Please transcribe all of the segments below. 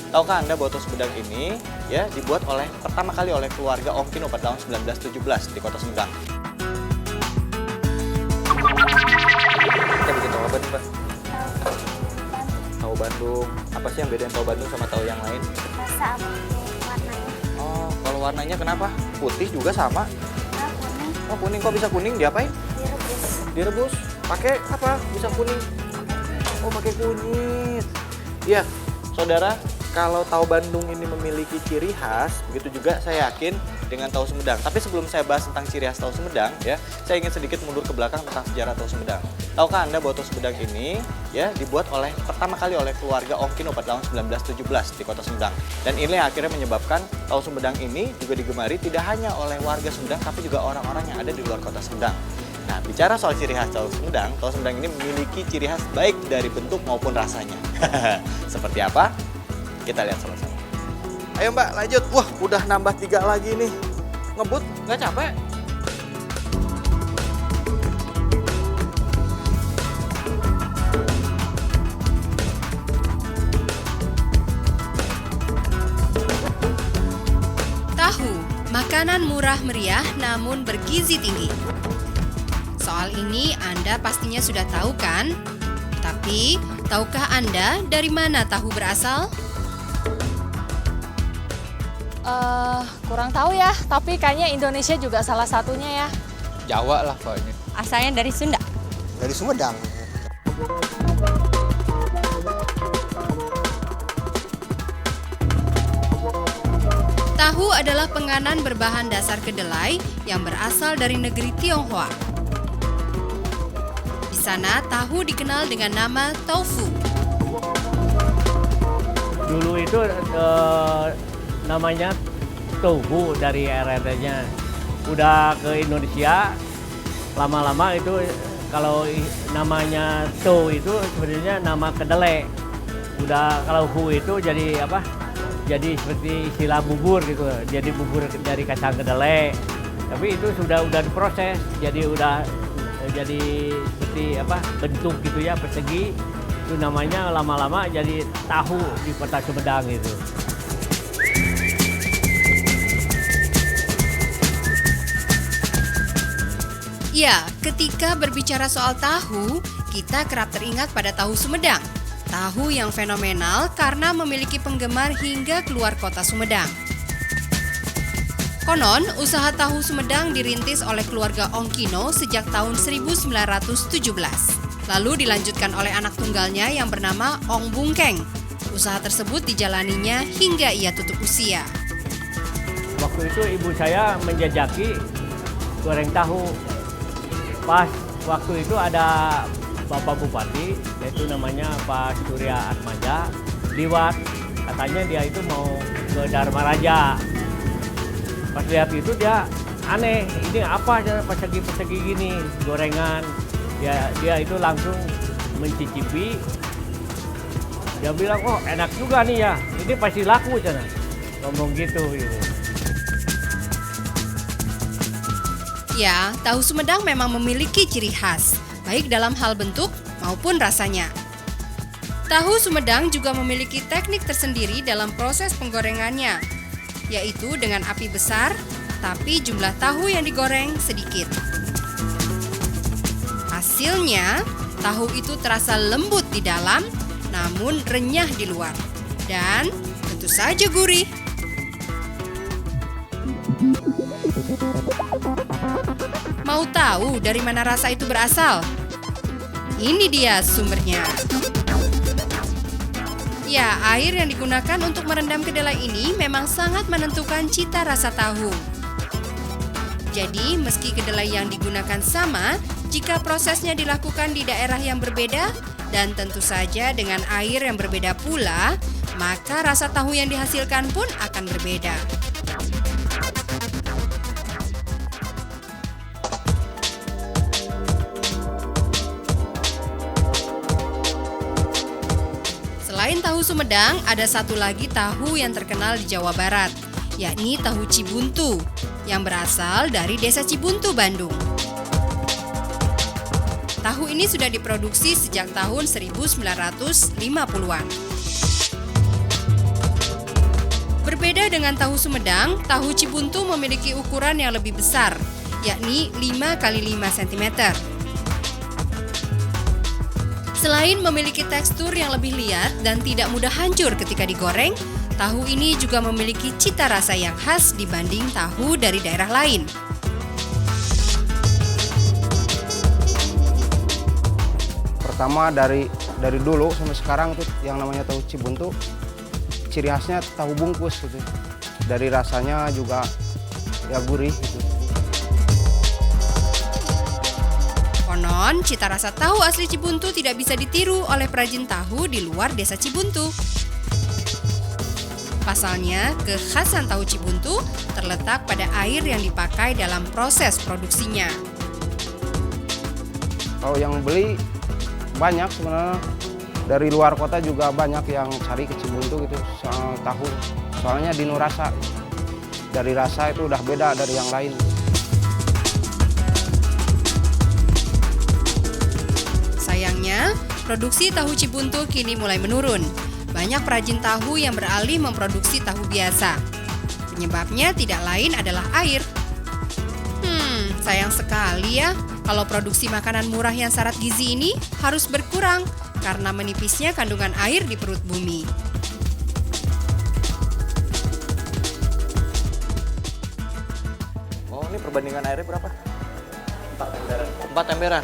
Tahukah Anda bahwa tahu Sumedang ini ya dibuat pertama kali oleh keluarga Ongkino pada tahun 1917 di Kota Sumedang. Kita bikin tahu apa nih, Pak? Tahu Bandung. Apa sih yang bedain tahu Bandung sama tahu yang lain? Rasa warnanya. Oh, kalau warnanya kenapa? Putih juga sama. Kuning. Oh, kuning. Kok bisa kuning? Diapain? Direbus. Direbus. Pakai apa? Bisa kuning. Oh, pakai kunyit. Iya, saudara, kalau tahu Bandung ini memiliki ciri khas, begitu juga saya yakin dengan tahu Sumedang. Tapi sebelum saya bahas tentang ciri khas tahu Sumedang, ya, saya ingin sedikit mundur ke belakang tentang sejarah tahu Sumedang. Tahukah Anda bahwa tahu Sumedang ini ya dibuat pertama kali oleh keluarga Ongkino pada tahun 1917 di Kota Sumedang. Dan ini akhirnya menyebabkan tahu Sumedang ini juga digemari tidak hanya oleh warga Sumedang, tapi juga orang-orang yang ada di luar Kota Sumedang. Nah, bicara soal ciri khas tahu Sumedang ini memiliki ciri khas baik dari bentuk maupun rasanya. Seperti apa? Kita lihat sama-sama. Ayo Mbak, lanjut. Wah, udah nambah 3 lagi nih. Ngebut, nggak capek? Tahu, makanan murah meriah namun bergizi tinggi. Soal ini Anda pastinya sudah tahu kan? Tapi, tahukah Anda dari mana tahu berasal? Kurang tahu ya, tapi kayaknya Indonesia juga salah satunya ya. Jawa lah pokoknya. Asalnya dari Sunda. Dari Sumedang. Tahu adalah penganan berbahan dasar kedelai yang berasal dari negeri Tionghoa. Di sana, tahu dikenal dengan nama tofu. Dulu itu namanya tofu dari RRT-nya. Udah ke Indonesia, lama-lama itu kalau namanya to itu sebenarnya nama kedelai. Udah kalau hu itu jadi apa? Jadi seperti istilah bubur gitu. Jadi bubur dari kacang kedelai. Tapi itu sudah diproses, jadi jadi seperti apa? Bentuk gitu ya, persegi. Itu namanya lama-lama jadi tahu di Kota Sumedang itu. Ya, ketika berbicara soal tahu, kita kerap teringat pada tahu Sumedang. Tahu yang fenomenal karena memiliki penggemar hingga keluar kota Sumedang. Konon, usaha tahu Sumedang dirintis oleh keluarga Ongkino sejak tahun 1917. Lalu dilanjutkan oleh anak tunggalnya yang bernama Ong Bungkeng. Usaha tersebut dijalaninya hingga ia tutup usia. Waktu itu ibu saya menjajaki goreng tahu. Pas waktu itu ada Bapak Bupati, yaitu namanya Pak Surya Atmaja, liwat. Katanya dia itu mau ke Dharma Raja. Pas lihat itu dia aneh, ini apa persegi-persegi gini, gorengan. Dia itu langsung mencicipi. Dia bilang, oh enak juga nih ya, ini pasti laku cina. Ngomong gitu. Ya, tahu Sumedang memang memiliki ciri khas, baik dalam hal bentuk maupun rasanya. Tahu Sumedang juga memiliki teknik tersendiri dalam proses penggorengannya, yaitu dengan api besar, tapi jumlah tahu yang digoreng sedikit. Hasilnya, tahu itu terasa lembut di dalam, namun renyah di luar. Dan tentu saja gurih. Mau tahu dari mana rasa itu berasal? Ini dia sumbernya. Ya, air yang digunakan untuk merendam kedelai ini memang sangat menentukan cita rasa tahu. Jadi, meski kedelai yang digunakan sama, jika prosesnya dilakukan di daerah yang berbeda dan tentu saja dengan air yang berbeda pula, maka rasa tahu yang dihasilkan pun akan berbeda. Selain tahu Sumedang, ada satu lagi tahu yang terkenal di Jawa Barat, yakni tahu Cibuntu, yang berasal dari desa Cibuntu, Bandung. Tahu ini sudah diproduksi sejak tahun 1950-an. dengan tahu Sumedang, tahu Cibuntu memiliki ukuran yang lebih besar, yakni 5 x 5 cm. Selain memiliki tekstur yang lebih liat dan tidak mudah hancur ketika digoreng, tahu ini juga memiliki cita rasa yang khas dibanding tahu dari daerah lain. Pertama dari dulu sampai sekarang itu yang namanya tahu Cibuntu, ciri khasnya tahu bungkus gitu. Dari rasanya juga ya gurih gitu. Konon, cita rasa tahu asli Cibuntu tidak bisa ditiru oleh perajin tahu di luar desa Cibuntu. Pasalnya, kekhasan tahu Cibuntu terletak pada air yang dipakai dalam proses produksinya. Kalau yang beli banyak sebenarnya, dari luar kota juga banyak yang cari ke Cibuntu gitu soal tahu. Soalnya di Nurasa, dari rasa itu udah beda dari yang lain. Sayangnya, produksi tahu Cibuntu kini mulai menurun. Banyak perajin tahu yang beralih memproduksi tahu biasa. Penyebabnya tidak lain adalah air. Sayang sekali ya, kalau produksi makanan murah yang syarat gizi ini harus berkurang karena menipisnya kandungan air di perut bumi. Oh, ini perbandingan airnya berapa? 4 emberan. 4 emberan.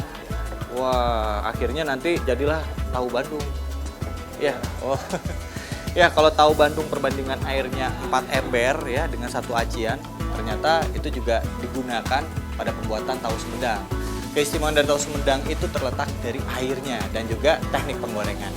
Wah, akhirnya nanti jadilah tahu Bandung. Ya, oh. Ya, kalau tahu Bandung perbandingan airnya 4 ember ya dengan 1 acian, ternyata itu juga digunakan pada pembuatan tahu Sumedang. Keistimewaan dari tahu Sumedang itu terletak dari airnya dan juga teknik penggorengan.